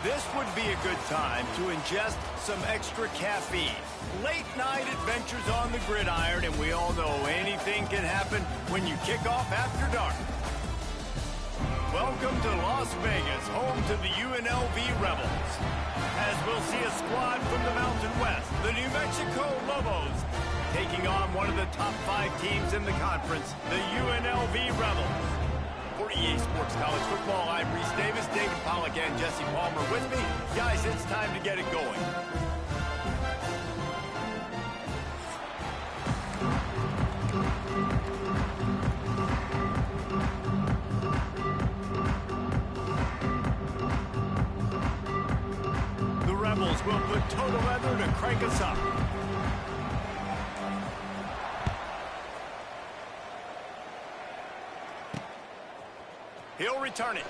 This would be a good time to ingest some extra caffeine. Late night adventures on the gridiron, and we all know anything can happen when you kick off after dark. Welcome to Las Vegas, home to the UNLV Rebels. As we'll see a squad from the Mountain West, the New Mexico Lobos, taking on one of the top 5 teams in the conference, the UNLV Rebels. For EA Sports College Football, I'm Reese Davis, David Pollack, and Jesse Palmer with me. Guys, it's time to get it going. The Rebels will put total leather to crank us up. He'll return it.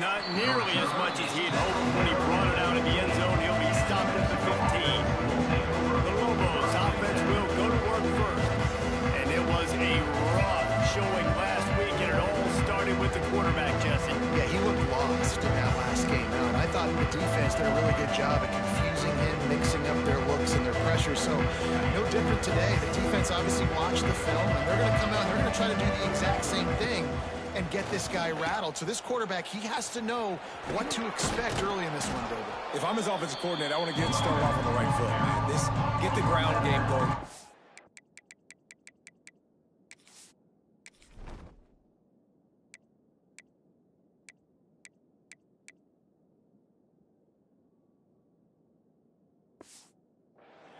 Not nearly as much as he'd hoped when he brought it out of the end zone. He'll be stopped at the 15. The Lobos offense will go to work first. And it was a rough showing last week, and it all started with the quarterback, Jesse. Yeah, he looked lost in that last game out. I thought the defense did a really good job at confusing him, mixing up their looks and their pressure. So no different today. The defense obviously watched the film, and they're going to come out and they're going to try to do the exact same thing and get this guy rattled. So this quarterback, he has to know what to expect early in this one, David. If I'm his offensive coordinator, I want to get started off on the right foot, man. Get the ground game going.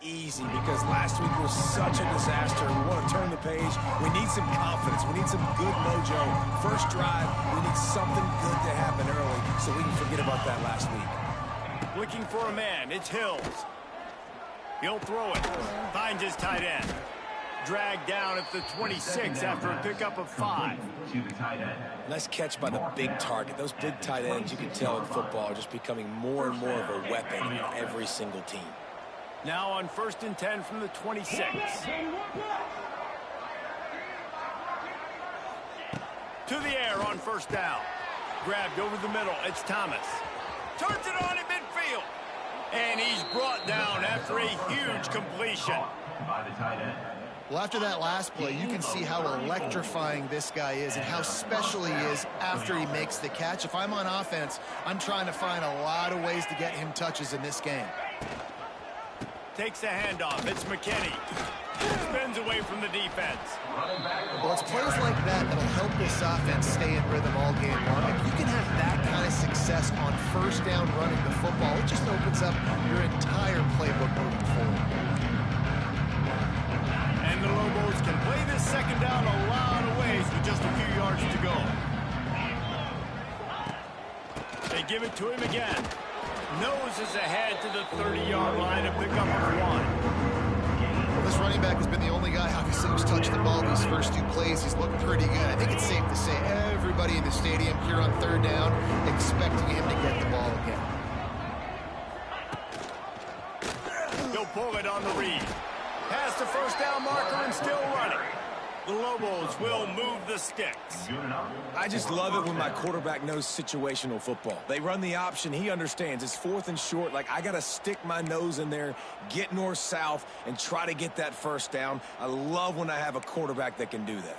Easy, because last week was such a disaster. We want to turn the page. We need some confidence. We need some good mojo. First drive, we need something good to happen early so we can forget about that last week. Looking for a man. It's Hills. He'll throw it. Finds his tight end. Dragged down at the 26 after a pickup of 5. Nice catch by the big target. Those big tight ends, you can tell in football, are just becoming more and more of a weapon in every single team. Now on 1st and 10 from the 26. To the air on 1st down. Grabbed over the middle. It's Thomas. Turns it on in midfield. And he's brought down after a huge completion. Well, after that last play, you can see how electrifying this guy is and how special he is after he makes the catch. If I'm on offense, I'm trying to find a lot of ways to get him touches in this game. Takes a handoff. It's McKinney. Spins away from the defense. Well, it's plays like that that'll help this offense stay in rhythm all game long. If you can have that kind of success on first down running the football, it just opens up your entire playbook moving forward. And the Lobos can play this second down a lot of ways with just a few yards to go. They give it to him again. Noses ahead to the 30-yard line to pick up a 1. Well, this running back has been the only guy, obviously, who's touched the ball these first 2 plays. He's looked pretty good. I think it's safe to say everybody in the stadium here on third down expecting him to get the ball again. He'll pull it on the read. Past the first down marker and still running. The Lobos will move the sticks. I just love it when my quarterback knows situational football. They run the option. He understands. It's 4th and short. Like, I got to stick my nose in there, get north-south, and try to get that first down. I love when I have a quarterback that can do that.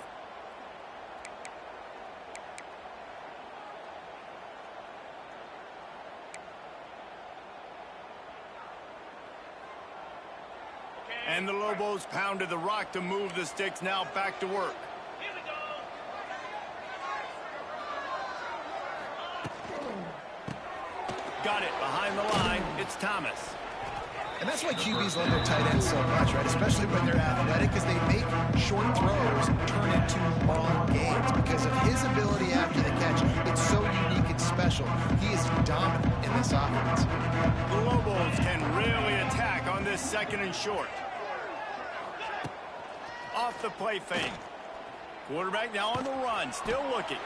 And the Lobos pounded the rock to move the sticks. Now back to work. Here we go. Got it behind the line. It's Thomas. And that's why QBs love their tight ends so much, right? Especially when they're athletic, because they make short throws turn into long gains. Because of his ability after the catch, it's so unique and special. He is dominant in this offense. The Lobos can really attack on this second and short. Off the play fake. Quarterback now on the run, still looking.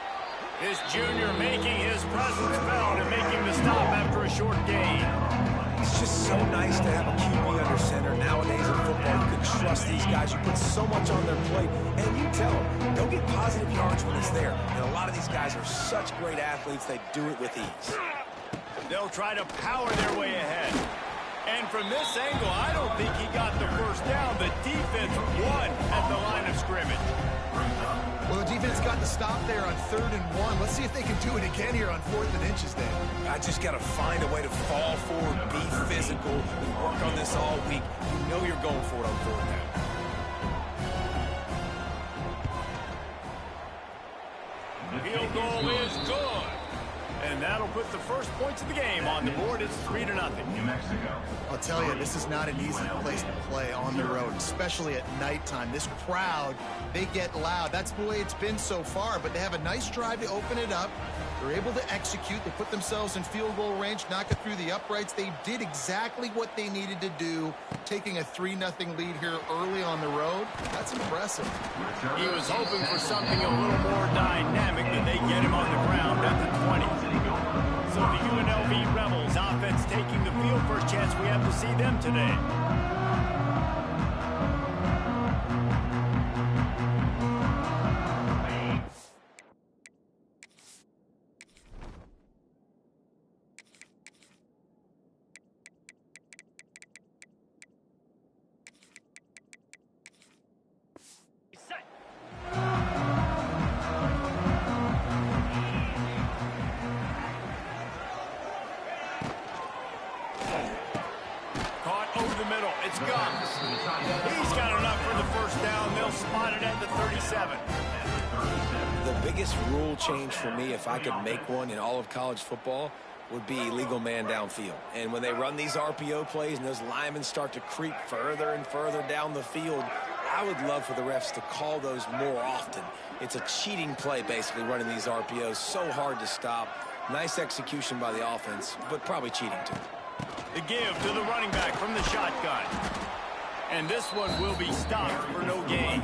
This junior making his presence felt and making the stop after a short gain. It's just so nice to have a QB under center. Nowadays in football, you can trust these guys. You put so much on their plate, and you tell them, they'll get positive yards when it's there. And a lot of these guys are such great athletes, they do it with ease. They'll try to power their way ahead. And from this angle, I don't think he got the first down. The defense won at the line of scrimmage. Well, the defense got the stop there on 3rd and 1. Let's see if they can do it again here on 4th and inches then. I just got to find a way to fall forward, be physical, and work on this all week. You know you're going for it on 4th down. The field goal is good. And that'll put the first points of the game on the board. It's 3-0. New Mexico. I'll tell you, this is not an easy place to play on the road, especially at nighttime. This crowd, they get loud. That's the way it's been so far, but they have a nice drive to open it up. They're able to execute. They put themselves in field goal range, knock it through the uprights. They did exactly what they needed to do, taking a 3-0 lead here early on the road. That's impressive. He was hoping for something a little more dynamic, but they get him on the ground at the 20. So the UNLV Rebels offense taking the field. First chance we have to see them today. It's gone. He's got enough for the first down. They'll spot it at the 37. The biggest rule change for me, if I could make one in all of college football, would be legal man downfield. And when they run these RPO plays and those linemen start to creep further and further down the field, I would love for the refs to call those more often. It's a cheating play, basically, running these RPOs. So hard to stop. Nice execution by the offense, but probably cheating too. The give to the running back from the shotgun. And this one will be stopped for no gain.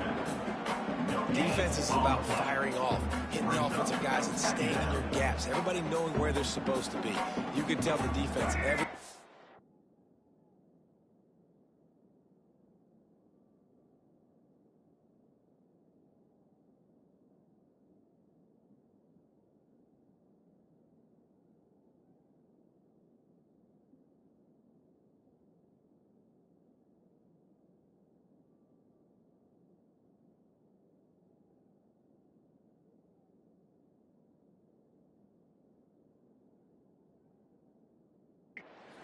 Defense is about firing off, hitting the offensive guys and staying in your gaps. Everybody knowing where they're supposed to be. You can tell the defense every...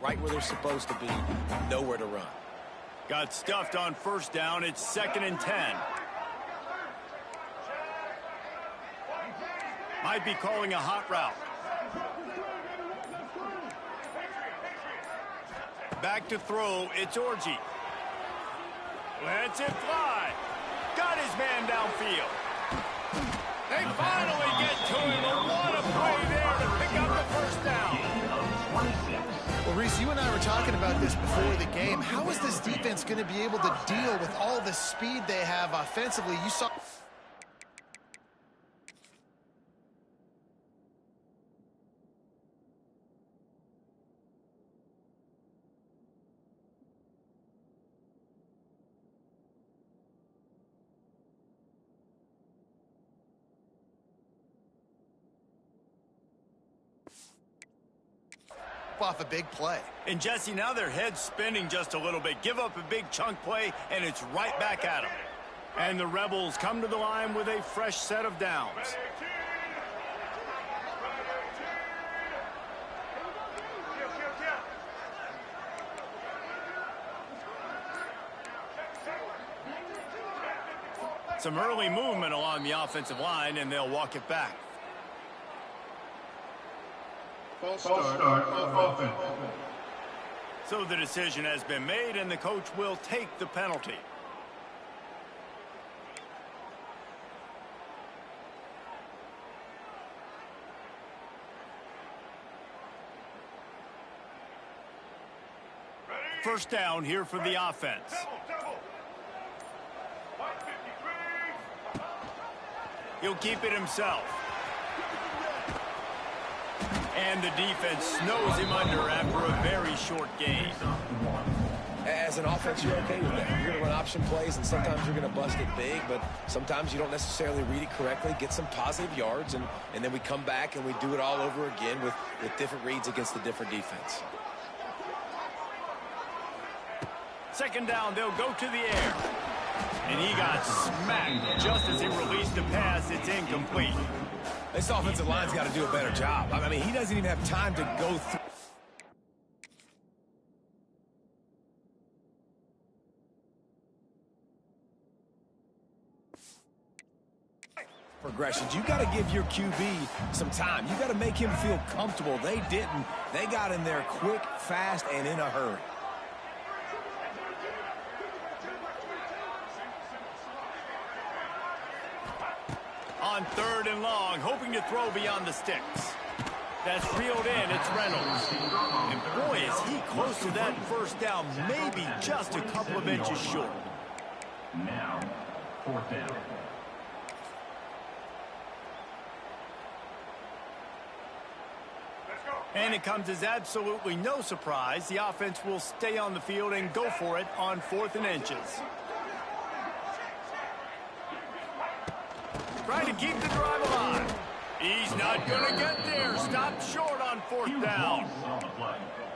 right where they're supposed to be, nowhere to run. Got stuffed on first down. It's 2nd and 10. Might be calling a hot route. Back to throw. It's Orji. Lets it fly. Got his man downfield. They finally get to him. And what a play there to pick up the first down. Well, Reese, you and I were talking about this before the game. How is this defense going to be able to deal with all the speed they have offensively? You saw... off a big play. And Jesse, now their head's spinning just a little bit. Give up a big chunk play, and it's right back at them. And the Rebels come to the line with a fresh set of downs. Some early movement along the offensive line, and they'll walk it back. False start offense. So the decision has been made, and the coach will take the penalty. First down here for the offense. He'll keep it himself. And the defense snows him under after a very short gain. As an offense, you're okay with that. You're going to run option plays, and sometimes you're going to bust it big, but sometimes you don't necessarily read it correctly, get some positive yards, and then we come back and we do it all over again with different reads against the different defense. Second down, they'll go to the air. And he got smacked just as he released the pass. It's incomplete. This offensive line's got to do a better job. I mean, he doesn't even have time to go through. Progressions. You got to give your QB some time. You got to make him feel comfortable. They didn't. They got in there quick, fast, and in a hurry. On 3rd and long, hoping to throw beyond the sticks. That's reeled in. It's Reynolds. And boy, is he close to that first down, maybe just a couple of inches short. Now, 4th down. And it comes as absolutely no surprise. The offense will stay on the field and go for it on 4th and inches. Trying to keep the drive alive. He's not going to get there. Stopped short on 4th down.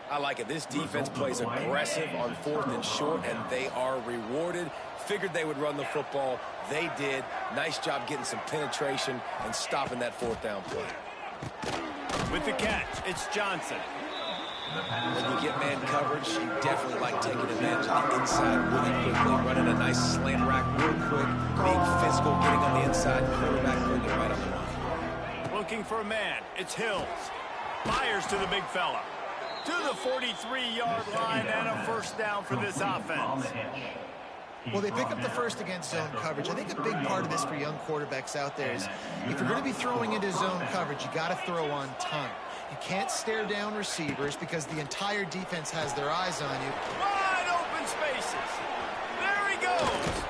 I like it. This defense plays aggressive on 4th and short, and they are rewarded. Figured they would run the football. They did. Nice job getting some penetration and stopping that 4th down play. With the catch, it's Johnson. When you get man coverage, you definitely like taking advantage of the inside really quickly, running a nice slant rack real quick, being physical, getting on the inside, quarterback putting it right up the line. Looking for a man. It's Hills. Fires to the big fella. To the 43-yard line and a first down for this offense. Well, they pick up the first against zone coverage. I think a big part of this for young quarterbacks out there is if you're going to be throwing into zone coverage, you got to throw on time. You can't stare down receivers because the entire defense has their eyes on you. Wide open spaces. There he goes.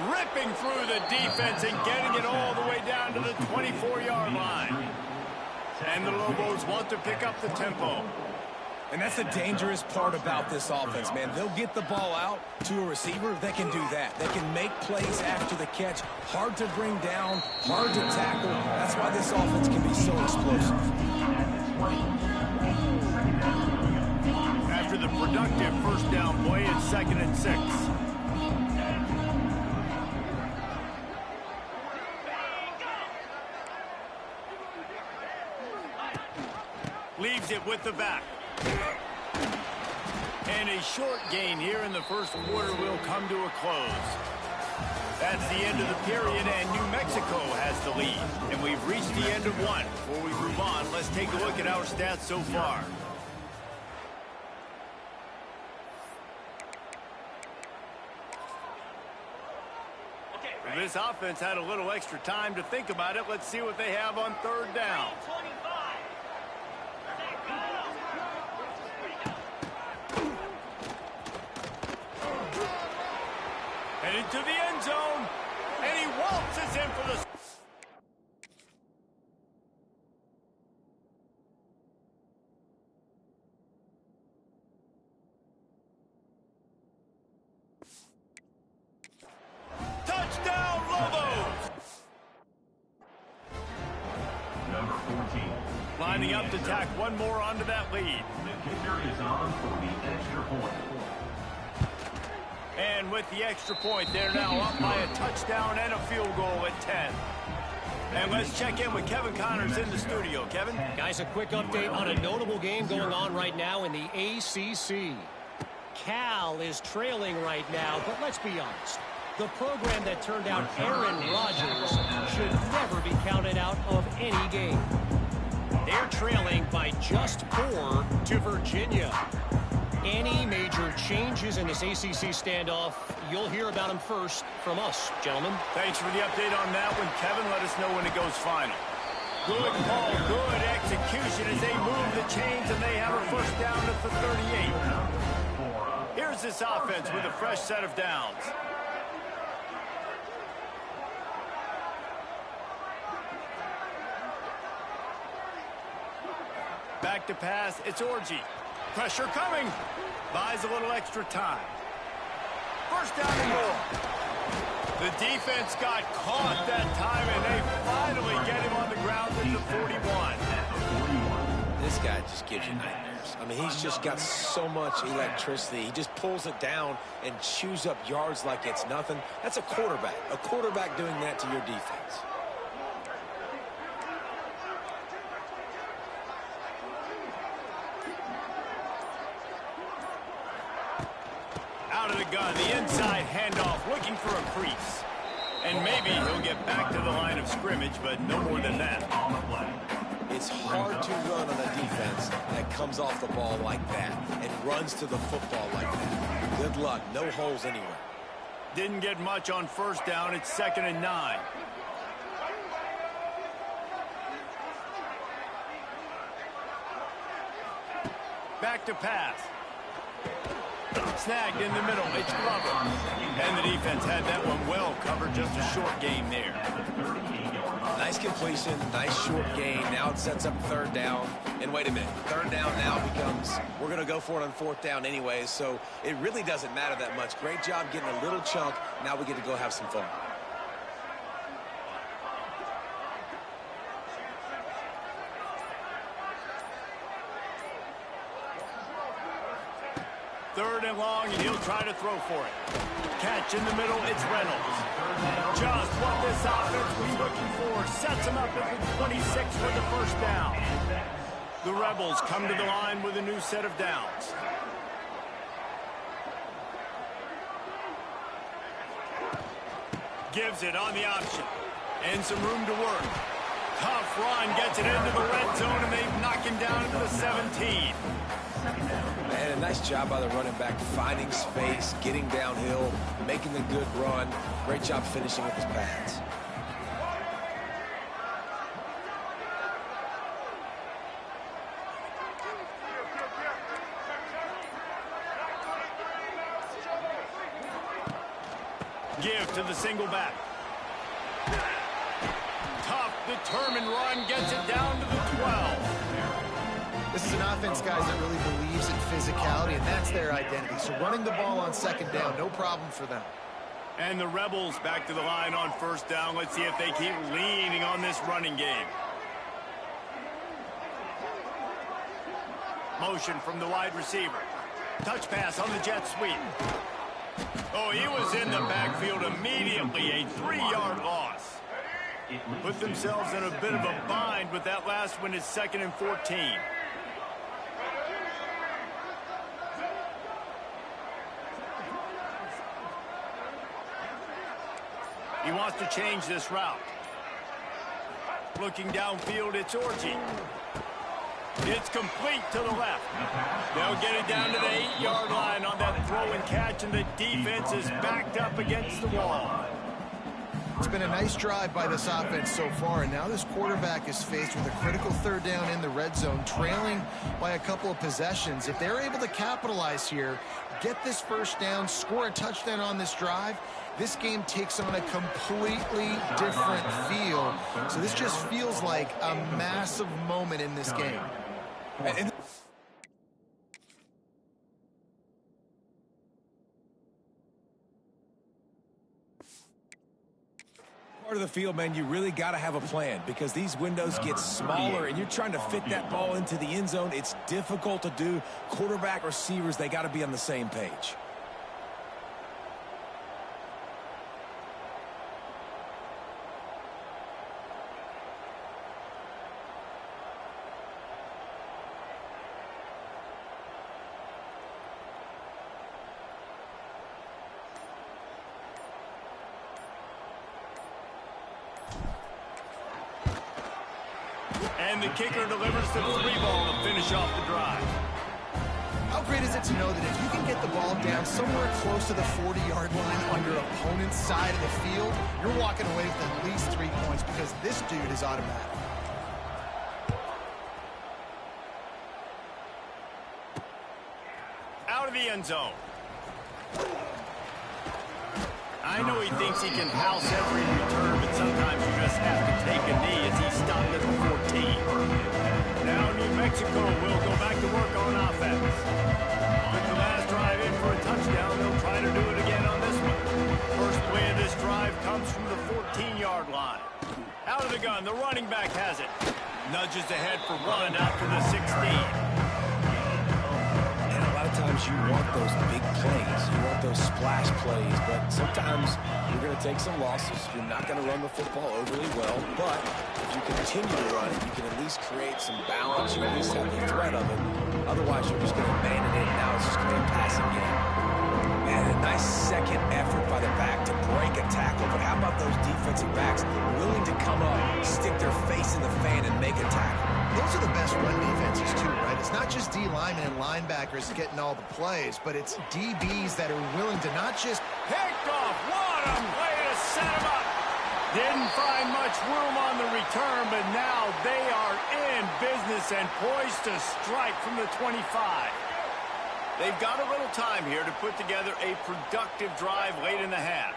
Ripping through the defense and getting it all the way down to the 24-yard line. And the Lobos want to pick up the tempo. And that's the dangerous part about this offense, man. They'll get the ball out to a receiver. They can do that. They can make plays after the catch. Hard to bring down, hard to tackle. That's why this offense can be so explosive. After the productive first down play, it's 2nd and 6. Leaves it with the back. And a short gain here in the first quarter will come to a close. That's the end of the period, and New Mexico has the lead. And we've reached the end of one. Before we move on, let's take a look at our stats so far. This offense had a little extra time to think about it. Let's see what they have on third down. Headed to the end zone, and he waltzes in for the... Touchdown, Lobos! Number 14. Lining up to tack one more onto that lead. The kicker is on for the extra point. And with the extra point, they're now up by a touchdown and a field goal at 10. And let's check in with Kevin Connors in the studio. Kevin? Guys, a quick update on a notable game going on right now in the ACC. Cal is trailing right now, but let's be honest. The program that turned out Aaron Rodgers should never be counted out of any game. They're trailing by just 4 to Virginia. Any major changes in this ACC standoff, you'll hear about them first from us, gentlemen. Thanks for the update on that one, Kevin. Let us know when it goes final. Good call, good execution as they move the chains, and they have a first down at the 38. Here's this offense with a fresh set of downs. Back to pass, it's Orji. Pressure coming. Buys a little extra time. First down and more. The defense got caught that time, and they finally get him on the ground at the 41. This guy just gives you nightmares. I mean, he's just got so much electricity. He just pulls it down and chews up yards like it's nothing. That's a quarterback. A quarterback doing that to your defense. Out of the gun, the inside handoff, looking for a crease. And maybe he'll get back to the line of scrimmage, but no more than that. It's hard to run on a defense that comes off the ball like that and runs to the football like that. Good luck. No holes anywhere. Didn't get much on first down. It's 2nd and 9. Back to pass. Snagged in the middle. It's Glover. And the defense had that one well covered. Just a short gain there. Nice completion. Nice short gain. Now it sets up third down. And wait a minute. Third down now becomes, we're going to go for it on fourth down anyways. So it really doesn't matter that much. Great job getting a little chunk. Now we get to go have some fun. Third and long, and he'll try to throw for it. Catch in the middle, it's Reynolds. Just what this offense was looking for. Sets him up at the 26 for the first down. The Rebels come to the line with a new set of downs. Gives it on the option. And some room to work. Tough run, gets it into the red zone, and they knock him down into the 17. And a nice job by the running back, finding space, getting downhill, making a good run. Great job finishing with his pads. Give to the single back. Tough, determined run, gets it down to the 12. This is an offense, guys, that really believes in physicality, and that's their identity. So running the ball on second down, no problem for them. And the Rebels back to the line on first down. Let's see if they keep leaning on this running game. Motion from the wide receiver. Touch pass on the jet sweep. Oh, he was in the backfield immediately. A 3-yard loss. Put themselves in a bit of a bind, but that last one is 2nd and 14. He wants to change this route. Looking downfield, it's Orji. It's complete to the left. They'll get it down to the 8-yard line on that throw and catch, and the defense is backed up against the wall. It's been a nice drive by this offense so far, and now this quarterback is faced with a critical third down in the red zone, trailing by a couple of possessions. If they're able to capitalize here, get this first down, score a touchdown on this drive, this game takes on a completely different feel. So this just feels like a massive moment in this game. Part of the field, man, you really got to have a plan because these windows get smaller and you're trying to fit that ball into the end zone. It's difficult to do. Quarterback, receivers, they got to be on the same page. And the kicker delivers the 3-ball to finish off the drive. How great is it to know that if you can get the ball down somewhere close to the 40-yard line on your opponent's side of the field, you're walking away with at least 3 points because this dude is automatic. Out of the end zone. I know he thinks he can house every return, but sometimes you just have to take a knee as he stopped at the 14. Now New Mexico will go back to work on offense. With the last drive in for a touchdown, they'll try to do it again on this one. First play of this drive comes from the 14-yard line. Out of the gun, the running back has it. Nudges ahead for one out to the 16. Sometimes you want those big plays. You want those splash plays, but sometimes you're going to take some losses. You're not going to run the football overly well, but if you continue to run it, you can at least create some balance. You at least have the threat of it. Otherwise, you're just going to abandon it, and now it's just going to be a passing game. Man, a nice second effort by the back to break a tackle, but how about those defensive backs willing to come up, stick their face in the fan, and make a tackle? Those are the best run defenses too, right? It's not just D linemen and linebackers getting all the plays, but it's DBs that are willing to not just... Picked off. What a way to set him up. Didn't find much room on the return, but now they are in business and poised to strike from the 25. They've got a little time here to put together a productive drive late in the half.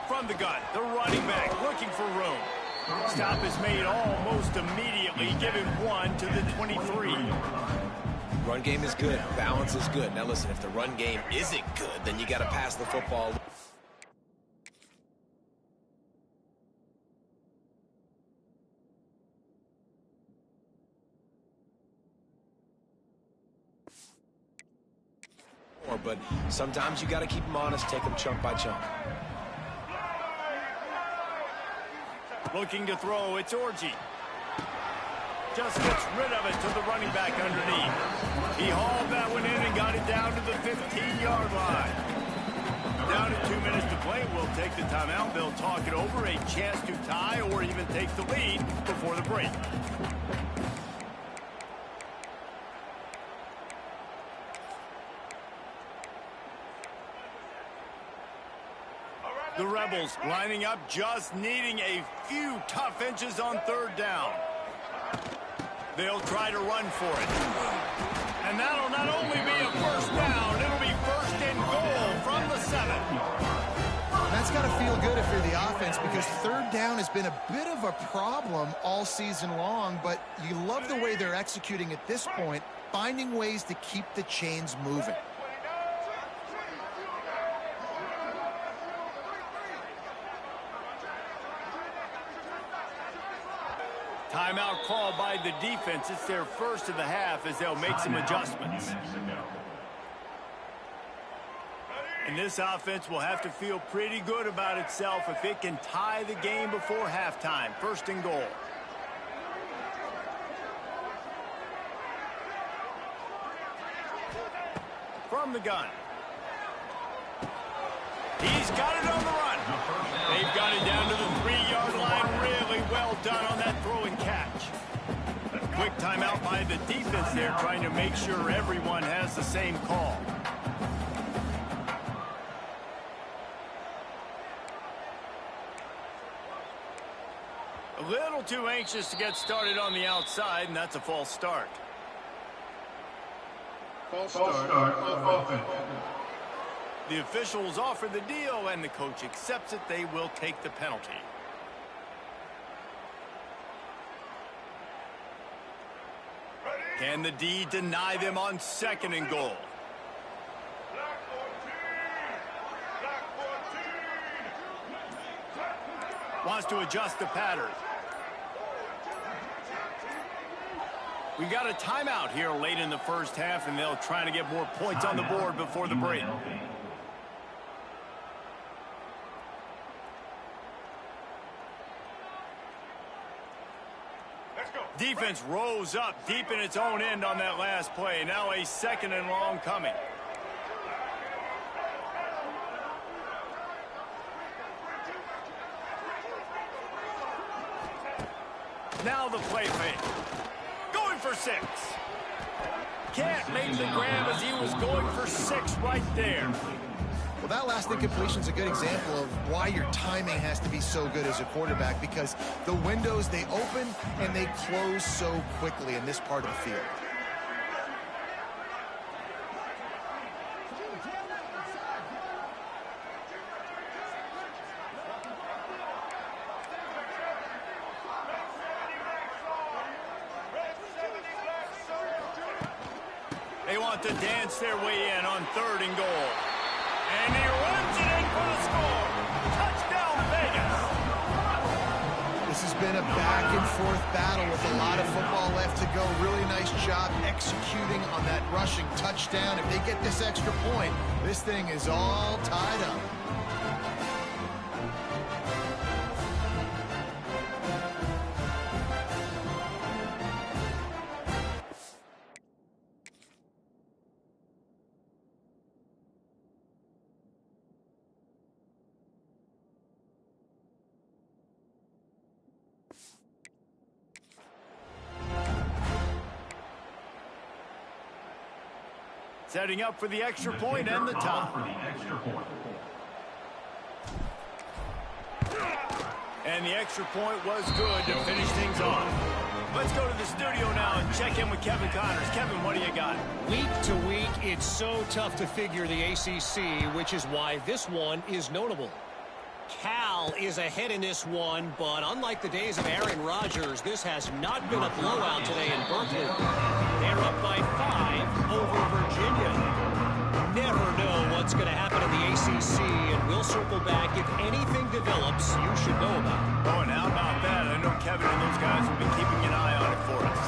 From the gun, the running back looking for room. Stop is made almost immediately, giving one to the 23. Run game is good. Balance is good. Now listen, if the run game isn't good, then you got to pass the football. But sometimes you got to keep them honest, take them chunk by chunk. Looking to throw, it's Orji. Just gets rid of it to the running back underneath. He hauled that one in and got it down to the 15-yard line. Down to 2 minutes to play. We'll take the timeout. They'll talk it over, a chance to tie or even take the lead before the break. The Rebels lining up, just needing a few tough inches on third down. They'll try to run for it. And that'll not only be a first down, it'll be first and goal from the 7. That's got to feel good if you're the offense because third down has been a bit of a problem all season long, but you love the way they're executing at this point, finding ways to keep the chains moving. Timeout called by the defense. It's their first of the half as they'll make some adjustments. And this offense will have to feel pretty good about itself if it can tie the game before halftime. First and goal. from the gun. He's got it on the run. They've got it down to the 3-yard line. Really well done on that throw and catch. Quick timeout by the defense there, trying to make sure everyone has the same call. A little too anxious to get started on the outside, and that's a false start. False start offense. The officials offer the deal, and the coach accepts it. They will take the penalty. Can the D deny them on 2nd and goal? Wants to adjust the pattern. We got a timeout here late in the first half, and they'll try to get more points on the board before the break. Defense rose up deep in its own end on that last play. Now a 2nd and long coming. Now the play fake. Going for 6. Can't make the grab as he was going for 6 right there. Well, that last incompletion is a good example of why your timing has to be so good as a quarterback, because the windows, they open and they close so quickly in this part of the field. They want to dance their way in on 3rd and goal. And he runs it in for the score. Touchdown, Vegas. This has been a back-and-forth battle with a lot of football left to go. Really nice job executing on that rushing touchdown. If they get this extra point, this thing is all tied up. Setting up for the extra point and the tie. And the extra point was good to finish things off. Let's go to the studio now and check in with Kevin Connors. Kevin, what do you got? Week to week, it's so tough to figure the ACC, which is why this one is notable. Cal is ahead in this one, but unlike the days of Aaron Rodgers, this has not been a blowout today in Berkeley. They're up by 5 over Virginia. Never know what's going to happen in the ACC, and we'll circle back if anything develops you should know about. Oh, and how about that? I know Kevin and those guys will be keeping an eye on it for us.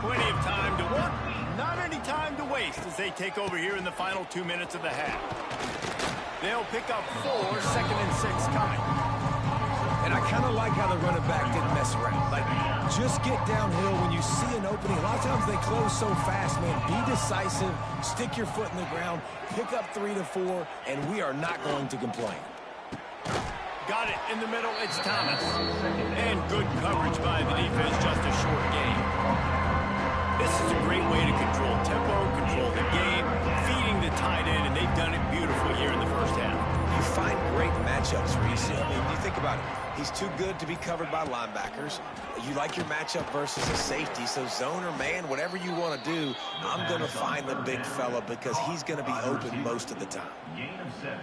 Plenty of time to work, not any time to waste as they take over here in the final 2 minutes of the half. They'll pick up 4, 2nd and 6 coming. And I kind of like how the running back didn't mess around. Like, just get downhill when you see an opening. A lot of times they close so fast, man. Be decisive, stick your foot in the ground, pick up 3 to 4, and we are not going to complain. Got it in the middle, it's Thomas. And good coverage by the defense, just a short game. This is a great way to control tempo, control the game, feeding the tight end, and they've done it beautifully here in the first half. You find great matchups, Reese. I mean, you think about it. He's too good to be covered by linebackers. You like your matchup versus a safety, so zone or man, whatever you want to do, I'm going to find the big fella because he's going to be open most of the time. Gain of 7.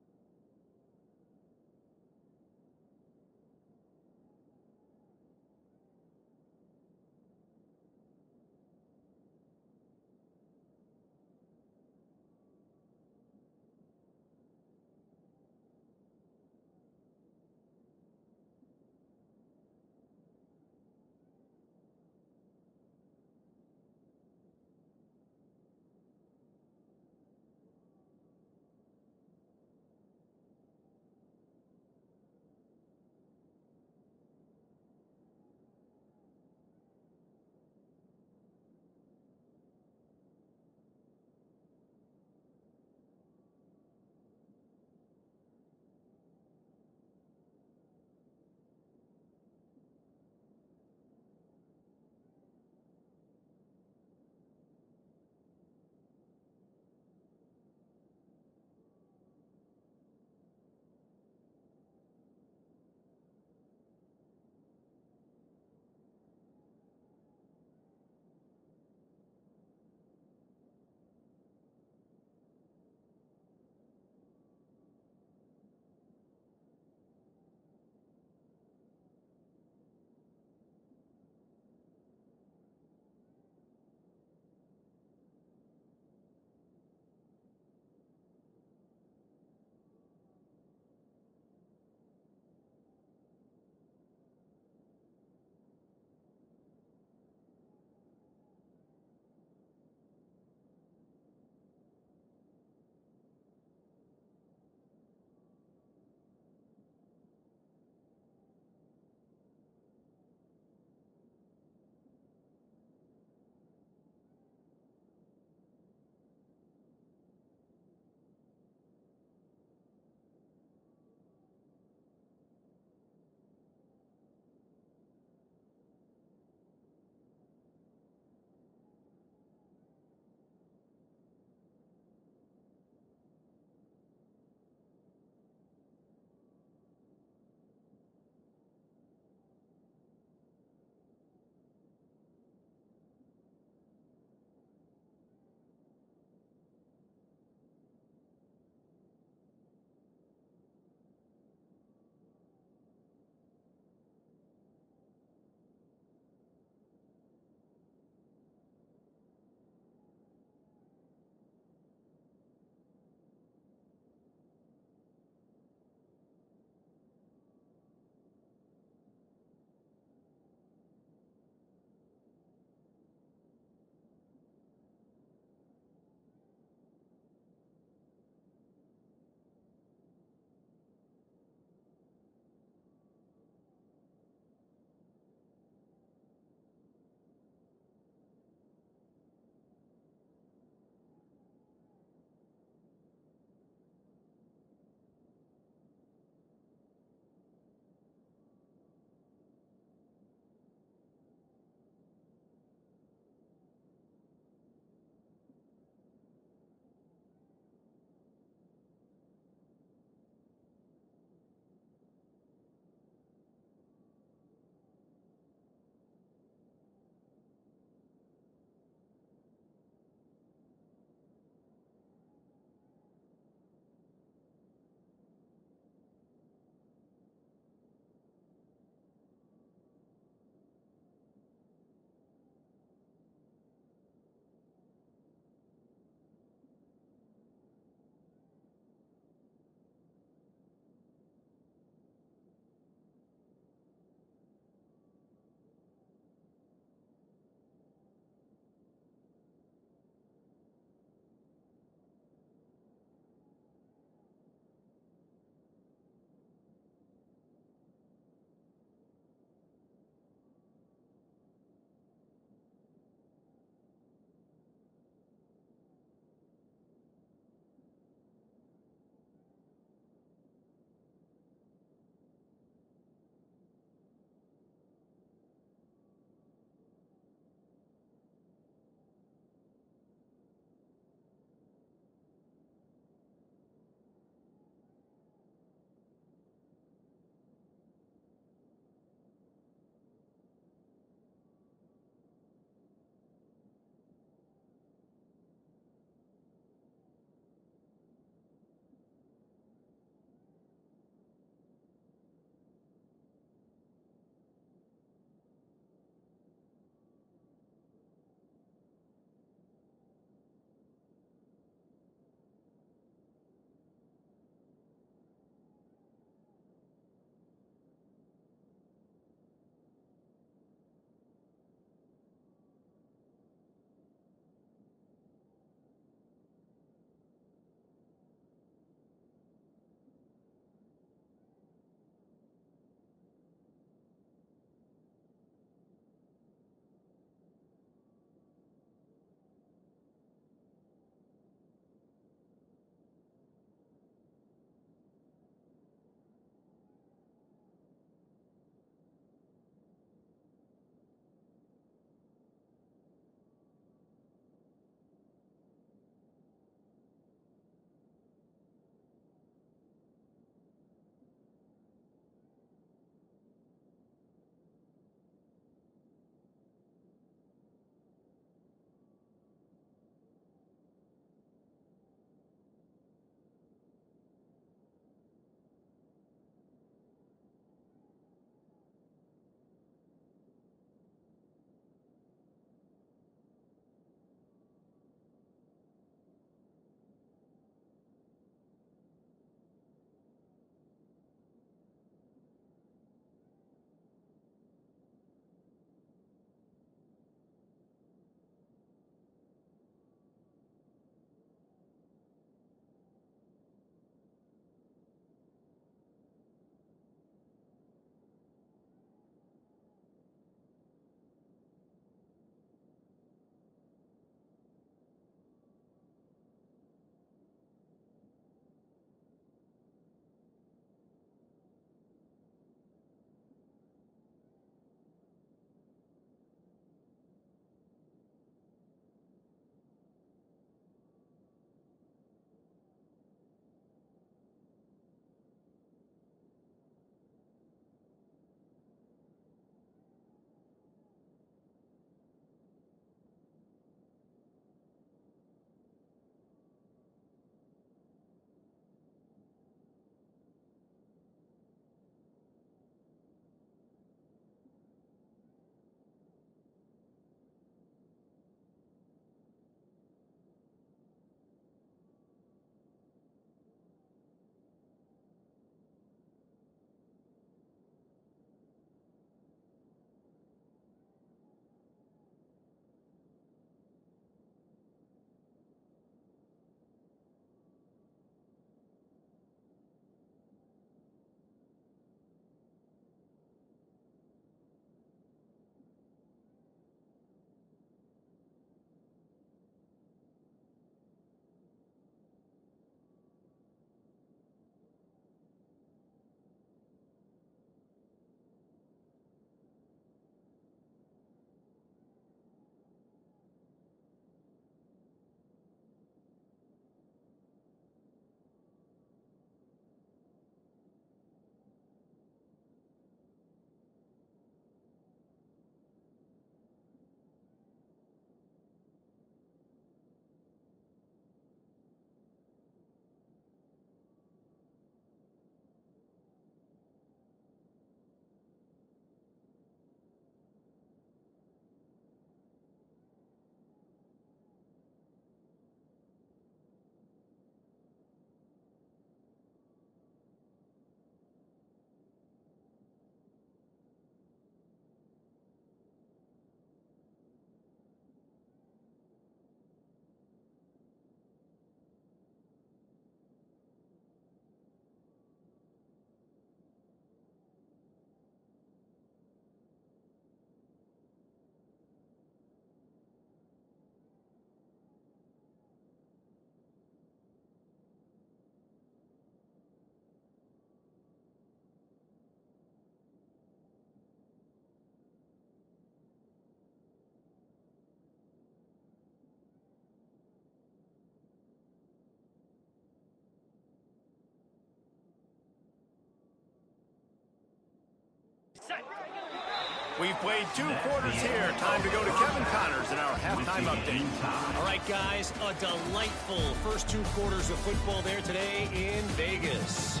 We've played 2 quarters here. Time to go to Kevin Connors in our halftime update. All right, guys, a delightful first 2 quarters of football there today in Vegas.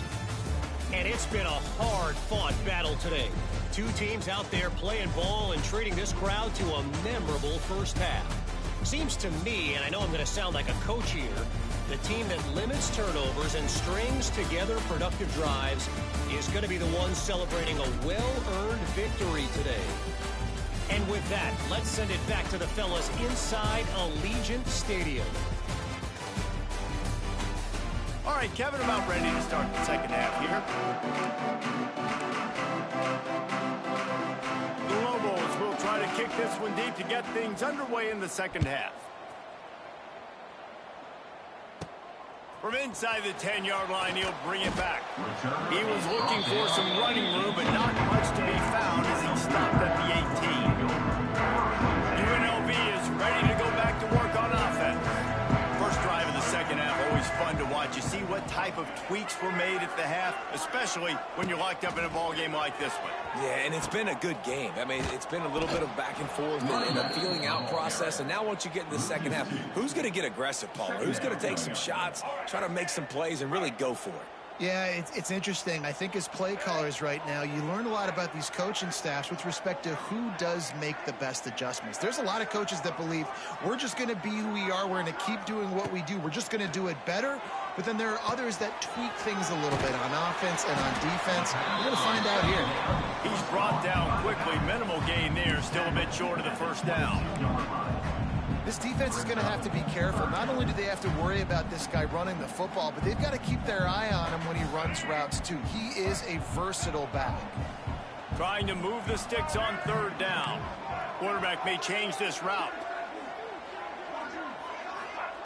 And it's been a hard-fought battle today. 2 teams out there playing ball and treating this crowd to a memorable first half. Seems to me, and I know I'm going to sound like a coach here, the team that limits turnovers and strings together productive drives is going to be the one celebrating a well-earned victory today. And with that, let's send it back to the fellas inside Allegiant Stadium. All right, Kevin, about ready to start the second half here. The Lobos will try to kick this one deep to get things underway in the second half. From inside the 10-yard line, he'll bring it back. He was looking for some running room, but not much to be found as he stopped at the 18. UNLV is ready to go back to work on offense. First drive of the second half, always fun to watch. You see what type of tweaks were made at the half, especially when you're locked up in a ball game like this one. Yeah, and it's been a good game. I mean, it's been a little bit of back and forth and a feeling out process. And now once you get in the second half, who's going to get aggressive, Paul? Who's going to take some shots, try to make some plays, and really go for it? Yeah, it's interesting. I think as play callers right now, you learn a lot about these coaching staffs with respect to who does make the best adjustments. There's a lot of coaches that believe we're just going to be who we are. We're going to keep doing what we do. We're just going to do it better. But then there are others that tweak things a little bit on offense and on defense. We're going to find out here. He's brought down quickly. Minimal gain there. Still a bit short of the first down. This defense is going to have to be careful. Not only do they have to worry about this guy running the football, but they've got to keep their eye on him when he runs routes too. He is a versatile back. Trying to move the sticks on third down. Quarterback may change this route.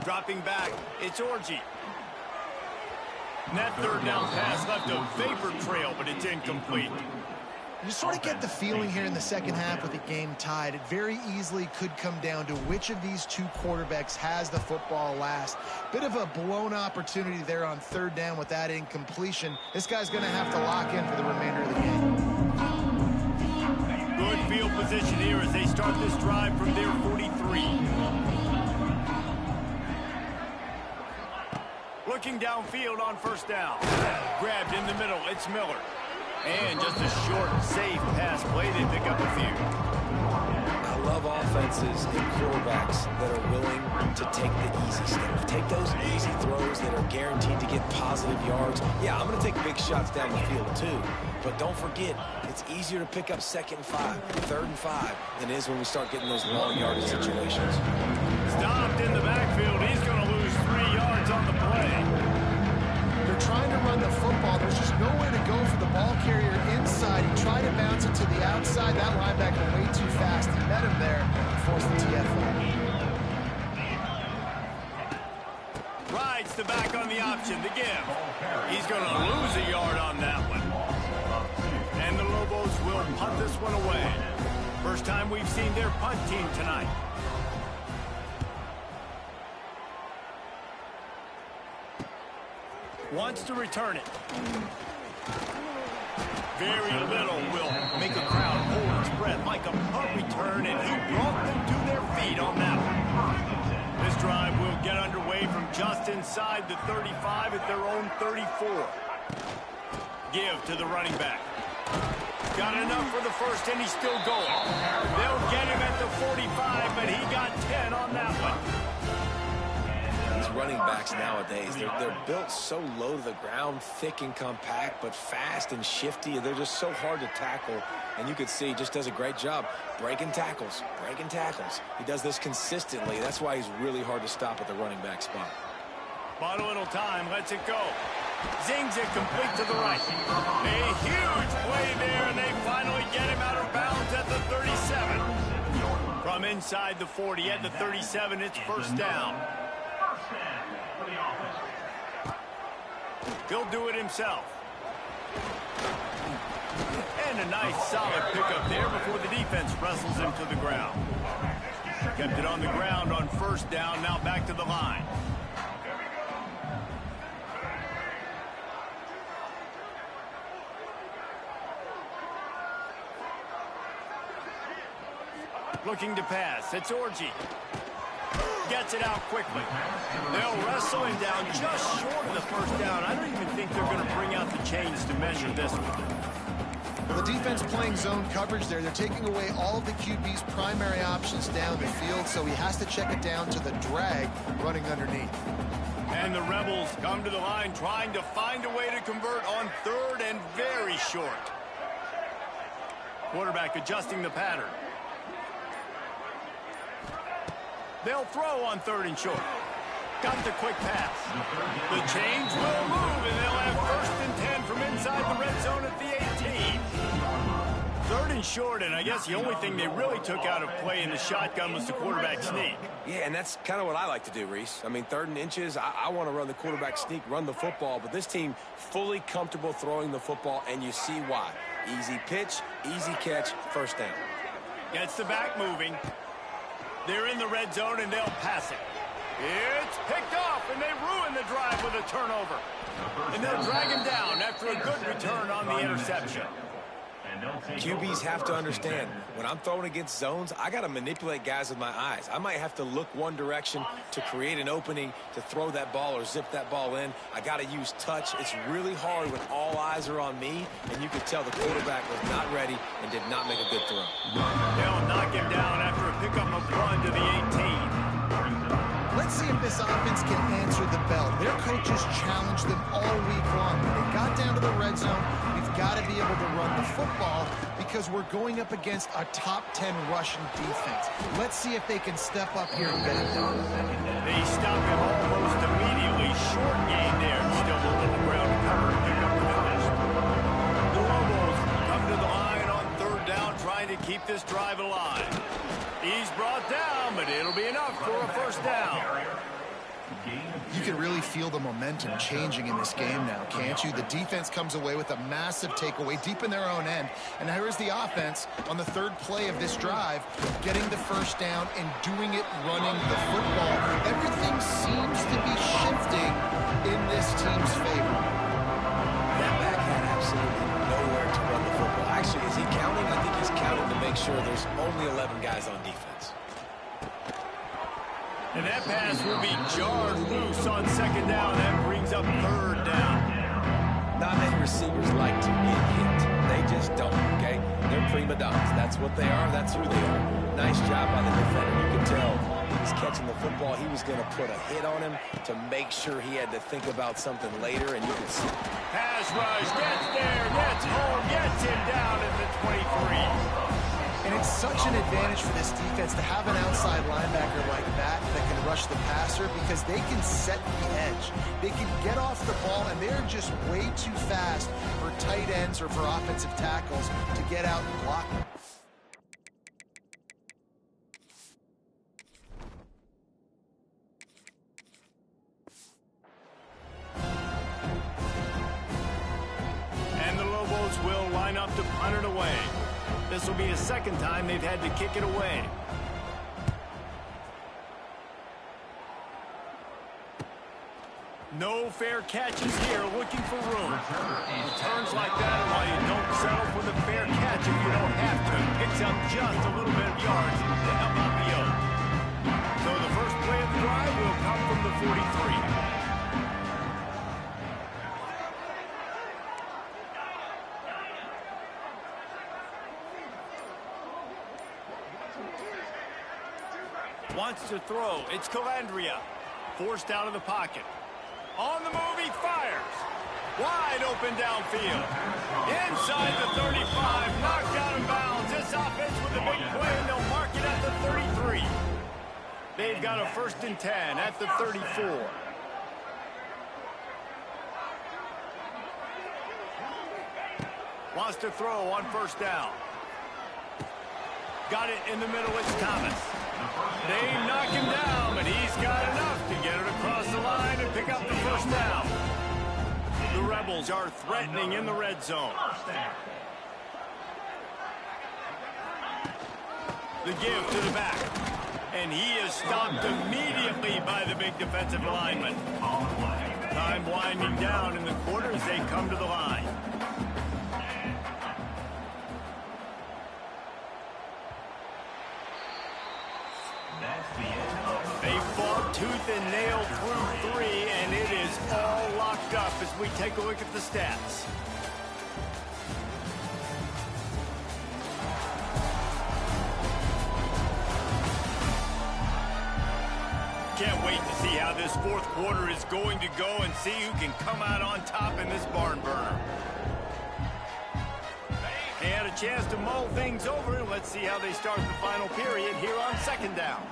Dropping back, it's Orji. And that third down pass left a vapor trail, but it's incomplete. You sort of get the feeling here in the second half with the game tied. It very easily could come down to which of these 2 quarterbacks has the football last. Bit of a blown opportunity there on third down with that incompletion. This guy's going to have to lock in for the remainder of the game. Good field position here as they start this drive from their 43. Looking downfield on first down. Grabbed in the middle, it's Miller. And just a short, safe pass play. They pick up a few. I love offenses and quarterbacks that are willing to take the easy stuff. Take those easy throws that are guaranteed to get positive yards. Yeah, I'm going to take big shots down the field too. But don't forget, it's easier to pick up 2nd and 5, 3rd and 5 than it is when we start getting those long yardage situations. Stopped in the backfield. He's going to lose 3 yards on the play. They're trying to run the football. There's just nowhere to go for the ball carrier inside. He tried to bounce it to the outside. That linebacker way too fast. He met him there and forced the TFL. Rides the back on the option, the give. He's going to lose a yard on that one. And the Lobos will punt this one away. First time we've seen their punt team tonight. Wants to return it. Very little will make a crowd hold its breath like a punt return, and he brought them to their feet on that one. This drive will get underway from just inside the 35 at their own 34. Give to the running back. Got enough for the first, and he's still going. They'll get him at the 45, but he got 10 on that one. These running backs nowadays, they're built so low to the ground, thick and compact, but fast and shifty. They're just so hard to tackle. And you could see he just does a great job breaking tackles, breaking tackles. He does this consistently. That's why he's really hard to stop at the running back spot. Bought a little time, lets it go. Zings it complete to the right. A huge play there, and they finally get him out of bounds at the 37. From inside the 40 at the 37, it's first down. He'll do it himself. And a nice solid pickup there before the defense wrestles him to the ground. Kept it on the ground on first down, now back to the line. Looking to pass. It's Orji. Gets it out quickly. They'll wrestle him down just short of the first down. I don't even think they're going to bring out the chains to measure this one. Well, the defense playing zone coverage there. They're taking away all of the QB's primary options down the field, so he has to check it down to the drag running underneath. And the Rebels come to the line trying to find a way to convert on third and very short. Quarterback adjusting the pattern. They'll throw on third and short. Got the quick pass. The chains will move, and they'll have first and 10 from inside the red zone at the 18. Third and short, and I guess the only thing they really took out of play in the shotgun was the quarterback sneak. Yeah, and that's kind of what I like to do, Reese. I mean, third and inches, I want to run the quarterback sneak, run the football, but this team fully comfortable throwing the football, and you see why. Easy pitch, easy catch, first down. Gets the back moving. They're in the red zone, and they'll pass it. It's picked off, and they ruin the drive with a turnover. And they'll drag him down after a good return on the interception. QBs have to understand, when I'm throwing against zones, I got to manipulate guys with my eyes. I might have to look one direction to create an opening to throw that ball or zip that ball in. I got to use touch. It's really hard when all eyes are on me, and you could tell the quarterback was not ready and did not make a good throw. They'll knock him down after a pickup of 1 to the 18. Let's see if this offense can answer the bell. Their coaches challenged them all week long. When they got down to the red zone, we've got to be able to run the football because we're going up against a top 10 Russian defense. Let's see if they can step up here and get it done. They stop him almost immediately. Short gain there. Still a little ground to cover to pick up the first. The Lobos come to the line on third down, trying to keep this drive alive. He's brought down, but it'll be enough for a first down. You can really feel the momentum changing in this game now, can't you? The defense comes away with a massive takeaway deep in their own end. And here's the offense on the third play of this drive, getting the first down and doing it running the football. Everything seems to be shifting in this team's favor. That back had absolutely nowhere to run the football. Actually, is he counting? I think he's counting to make sure there's only 11 guys on defense. And that pass will be jarred loose on second down. That brings up third down. Not many receivers like to get hit. They just don't, okay? They're prima donnas. That's what they are. That's who they are. Nice job by the defender. You can tell he's catching the football. He was going to put a hit on him to make sure he had to think about something later, and you can see. Pass rush, gets there, gets home, gets him down at the 23. And it's such an advantage for this defense to have an outside linebacker like that can rush the passer because they can set the edge. They can get off the ball, and they're just way too fast for tight ends or for offensive tackles to get out and block them. And the Lobos will line up to punt it away. This will be the second time they've had to kick it away. No fair catches here, looking for room. Returns like that are why you don't settle for the fair catch if you don't have to. Picks up just a little bit of yards to help out the yoke. So the first play of the drive will come from the 43. Wants to throw. It's Calandria. Forced out of the pocket. On the move, he fires. Wide open downfield. Inside the 35. Knocked out of bounds. This offense with a big play, and they'll mark it at the 33. They've got a first and 10 at the 34. Wants to throw on first down. Got it in the middle. It's Thomas. They knock him down, but he's got enough to get it across the line and pick up the first down. The Rebels are threatening in the red zone. The give to the back. And he is stopped immediately by the big defensive lineman. Time winding down in the quarter as they come to the line. They fought tooth and nail through 3, and it is all locked up as we take a look at the stats. Can't wait to see how this fourth quarter is going to go and see who can come out on top in this barn burner. They had a chance to mull things over. Let's see how they start the final period here on second down.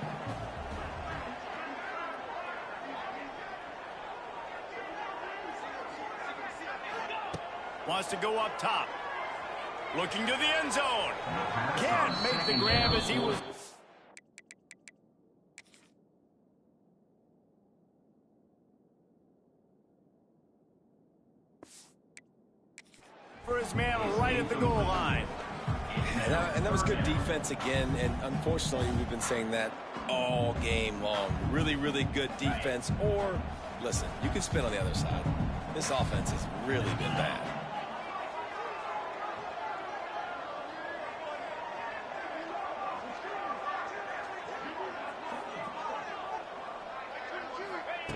Wants to go up top. Looking to the end zone. Can't make the grab as he was... for his man right at the goal line. And that was good defense again, and unfortunately we've been saying that all game long. Really, really good defense, or, listen, you can spin on the other side. This offense has really been bad.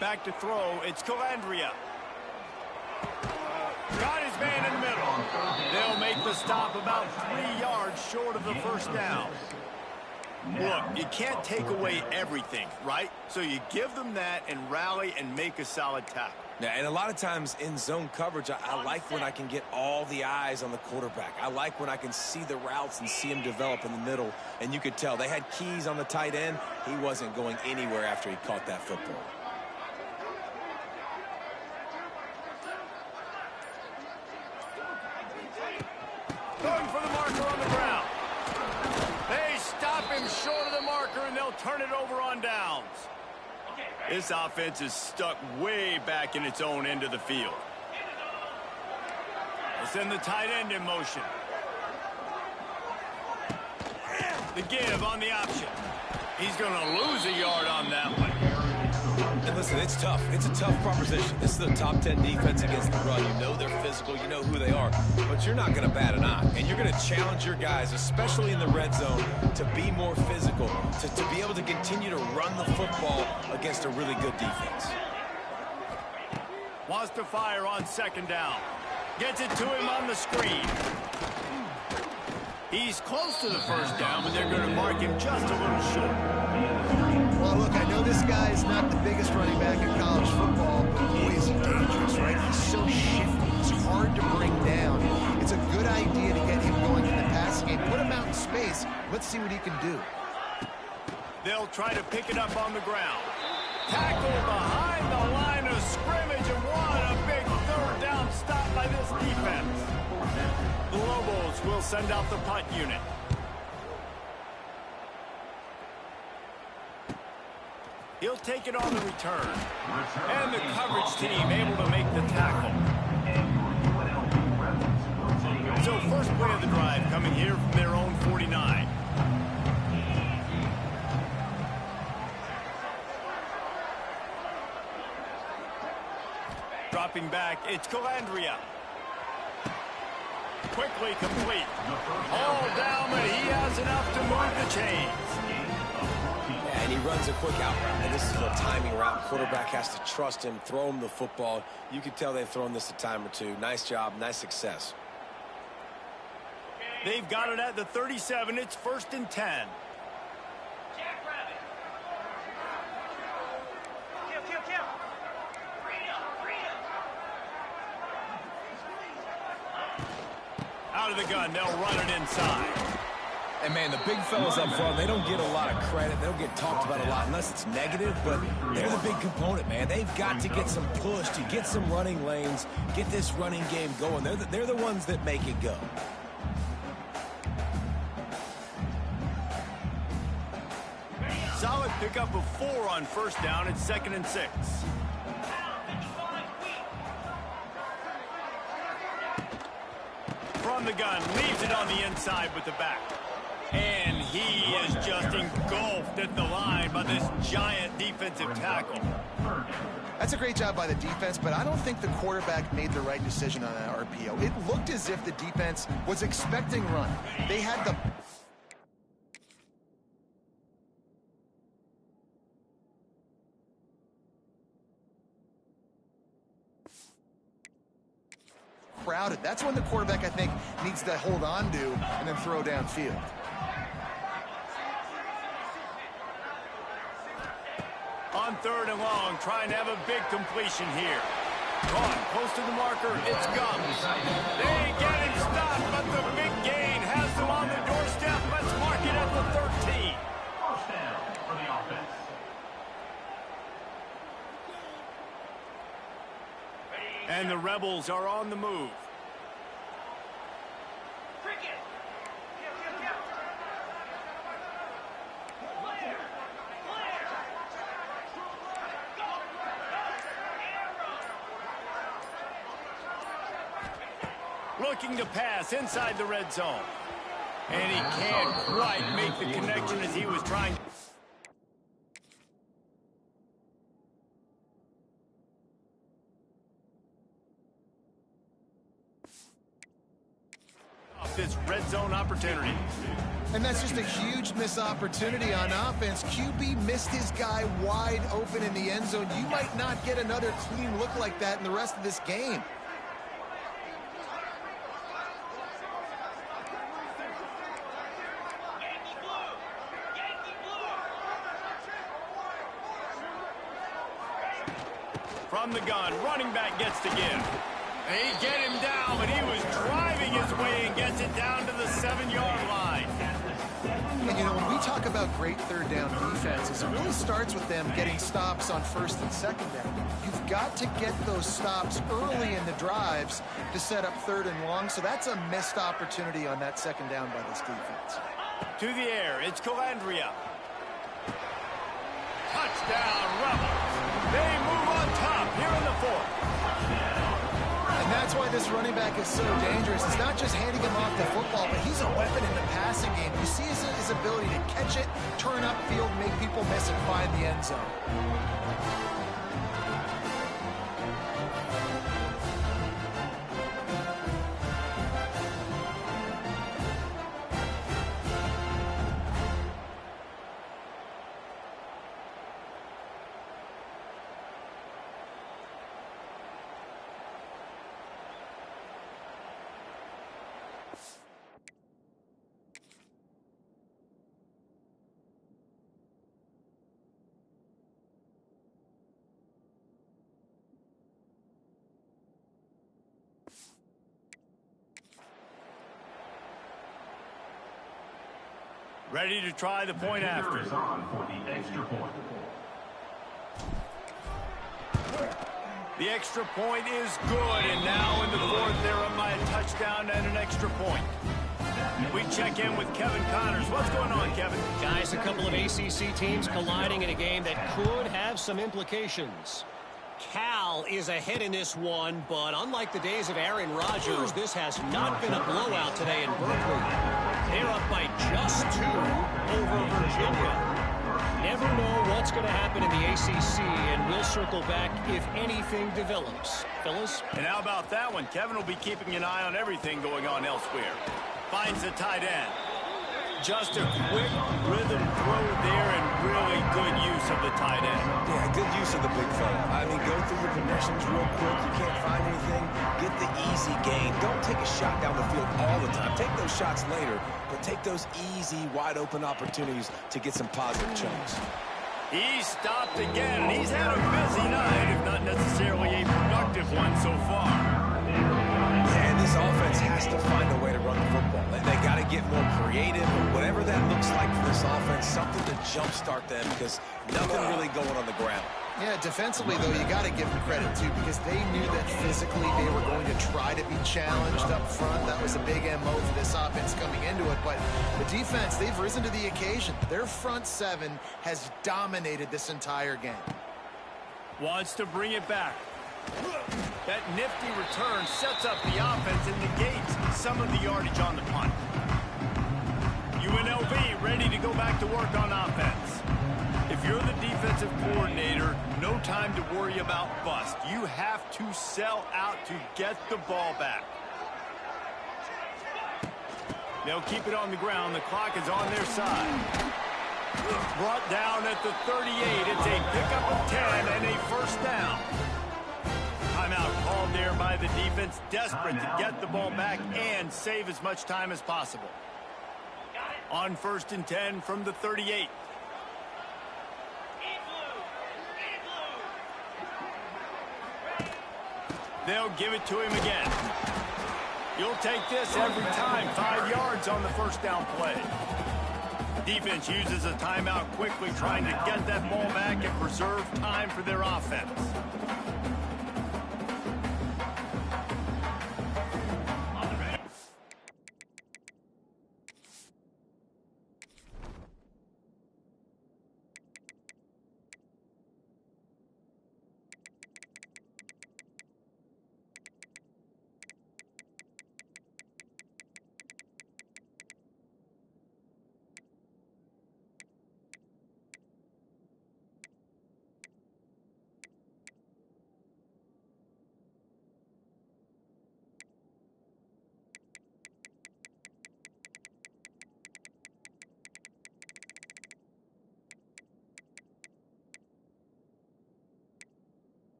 Back to throw, it's Calandria. Got his man in the middle. They'll make the stop about 3 yards short of the first down. Look, you can't take away everything, right? So you give them that and rally and make a solid tackle. Yeah, and a lot of times in zone coverage, I like when I can get all the eyes on the quarterback. I like when I can see the routes and see him develop in the middle. And you could tell they had keys on the tight end. He wasn't going anywhere after he caught that football. Going for the marker on the ground. They stop him short of the marker, and they'll turn it over on downs. This offense is stuck way back in its own end of the field. They'll send the tight end in motion. The give on the option. He's going to lose a yard on that one. And listen, it's tough. It's a tough proposition. This is the top 10 defense against the run. You know they're physical. You know who they are. But you're not going to bat an eye. And you're going to challenge your guys, especially in the red zone, to be more physical, to be able to continue to run the football against a really good defense. Wants to fire on second down. Gets it to him on the screen. He's close to the first down, but they're going to mark him just a little short. Well, look, I know this guy is not the biggest running back in college football, but boy, is he dangerous, right? He's so shifty. He's hard to bring down. It's a good idea to get him going in the passing game. Put him out in space. Let's see what he can do. They'll try to pick it up on the ground. Tackle behind the line of scrimmage, and what a big third down stop by this defense. The Lobos will send out the punt unit. He'll take it on the return. And the coverage team able to make the tackle. So first play of the drive coming here from their own 49. Dropping back, it's Calandria. Quickly complete. All down, but he has enough to move the chains. And he runs a quick out route. And this is a timing route. Quarterback has to trust him, throw him the football. You can tell they've thrown this a time or two. Nice job, nice success. They've got it at the 37. It's 1st and 10. Out of the gun, they'll run it inside. And, man, the big fellas up front, they don't get a lot of credit. They don't get talked about a lot unless it's negative, but they're the big component, man. They've got to get some push, to get some running lanes, get this running game going. They're the ones that make it go. Solid pickup of 4 on first down. It's 2nd and 6. From the gun, leaves it on the inside with the back. And he is just engulfed at the line by this giant defensive tackle. That's a great job by the defense, but I don't think the quarterback made the right decision on that RPO. It looked as if the defense was expecting run. They had the... crowded. That's when the quarterback, I think, needs to hold on to and then throw downfield. On 3rd and long, trying to have a big completion here. Caught close to the marker, it's Gums. They get him stopped, but the big gain has them on the doorstep. Let's mark it at the 13. First down for the offense. And the Rebels are on the move. Looking to pass inside the red zone. And he can't quite make the connection as he was trying. This red zone opportunity. And that's just a huge missed opportunity on offense. QB missed his guy wide open in the end zone. You might not get another clean look like that in the rest of this game. From the gun, running back gets to give. They get him down, but he was driving his way and gets it down to the 7-yard line. And, you know, when we talk about great third down defenses, it really starts with them getting stops on 1st and 2nd down. You've got to get those stops early in the drives to set up 3rd and long, so that's a missed opportunity on that 2nd down by this defense. To the air, it's Calandria. Touchdown, Rebels. They move on top here in the 4th. And that's why this running back is so dangerous. It's not just handing him off the football, but he's a weapon in the passing game. You see his ability to catch it, turn upfield, make people miss, and find the end zone. Ready to try the point after. Is on for the extra point. The extra point is good, and now in the 4th, they're up by a touchdown and an extra point. We check in with Kevin Connors. What's going on, Kevin? Guys, a couple of ACC teams colliding in a game that could have some implications. Cal is ahead in this one, but unlike the days of Aaron Rodgers, this has not been a blowout today in Berkeley. They're up by just 2 over Virginia. Never know what's going to happen in the ACC, and we'll circle back if anything develops. Fellas? And how about that one? Kevin will be keeping an eye on everything going on elsewhere. Finds the tight end. Just a quick rhythm throw there and really good use of the tight end. Yeah, good use of the big fella. I mean, go through your progressions real quick. You can't find anything. Get the easy gain. Don't take a shot down the field all the time. Take those shots later, but take those easy, wide-open opportunities to get some positive chunks. He stopped again, and he's had a busy night, if not necessarily a productive one so far. And this offense has to find a way to run the football. They got to get more creative, whatever that looks like for this offense, something to jumpstart them because nothing really going on the ground. Yeah, defensively, though, you got to give them credit, too, because they knew that physically they were going to try to be challenged up front. That was a big MO for this offense coming into it. But the defense, they've risen to the occasion. Their front 7 has dominated this entire game. Wants to bring it back. That nifty return sets up the offense and negates some of the yardage on the punt. UNLV ready to go back to work on offense. If you're the defensive coordinator, no time to worry about bust. You have to sell out to get the ball back. They'll keep it on the ground. The clock is on their side. Brought down at the 38. It's a pickup of 10 and a first down. Timeout called there by the defense, desperate to get the ball back and save as much time as possible. On 1st and 10 from the 38. They'll give it to him again. You'll take this every time. 5 yards on the first down play. Defense uses a timeout quickly, trying to get that ball back and preserve time for their offense.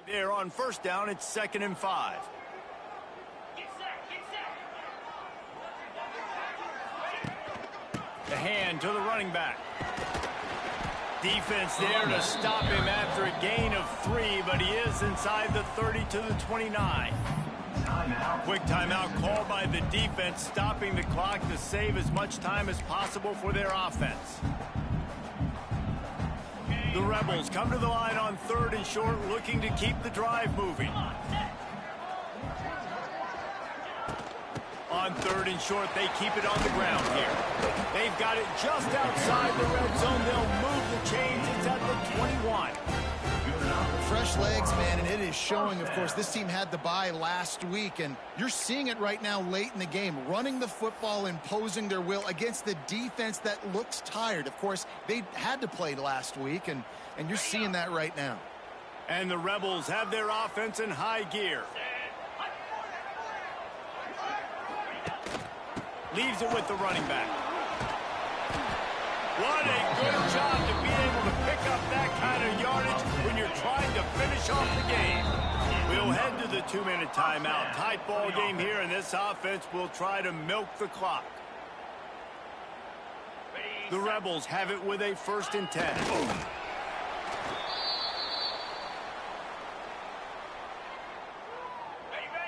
There on first down, it's 2nd and 5. The hand to the running back. Defense there to stop him after a gain of 3, but he is inside the 30 to the 29. Quick timeout called by the defense, stopping the clock to save as much time as possible for their offense. The Rebels come to the line on 3rd and short, looking to keep the drive moving. On 3rd and short, they keep it on the ground here. They've got it just outside the red zone. They'll move the chains. It's at the 21. Fresh legs, man, and it is showing. Of course, this team had the bye last week, and you're seeing it right now late in the game, running the football, imposing their will against the defense that looks tired. Of course, they had to play last week, and you're seeing that right now. And the Rebels have their offense in high gear. Leaves it with the running back. What a good job to be able to pick up that kind of yardage when you're trying to finish off the game. We'll head to the 2-minute timeout. Tight ball game here, and this offense will try to milk the clock. The Rebels have it with a 1st and 10.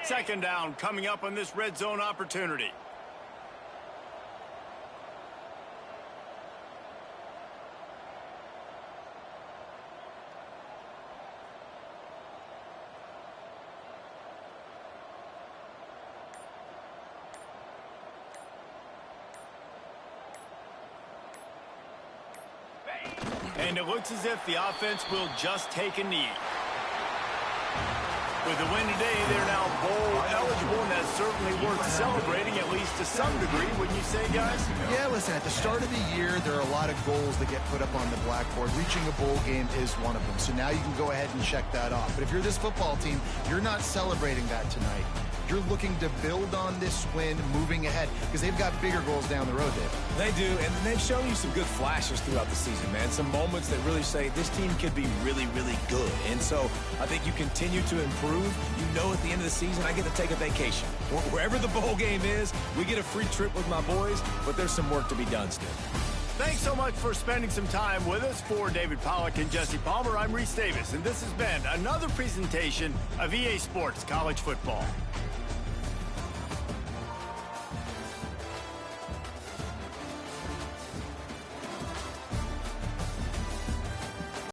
Second down coming up on this red zone opportunity. And it looks as if the offense will just take a knee. With the win today, they're now bowl eligible, and that's certainly worth celebrating, at least to some degree, wouldn't you say, guys? Yeah, listen, at the start of the year, there are a lot of goals that get put up on the blackboard. Reaching a bowl game is one of them. So now you can go ahead and check that off. But if you're this football team, you're not celebrating that tonight. You're looking to build on this win moving ahead because they've got bigger goals down the road, Dave. They do, and they've shown you some good flashes throughout the season, man. Some moments that really say this team could be really, really good. And so I think you continue to improve. You know at the end of the season, I get to take a vacation. Wherever the bowl game is, we get a free trip with my boys, but there's some work to be done still. Thanks so much for spending some time with us. For David Pollack and Jesse Palmer, I'm Reese Davis, and this has been another presentation of EA Sports College Football.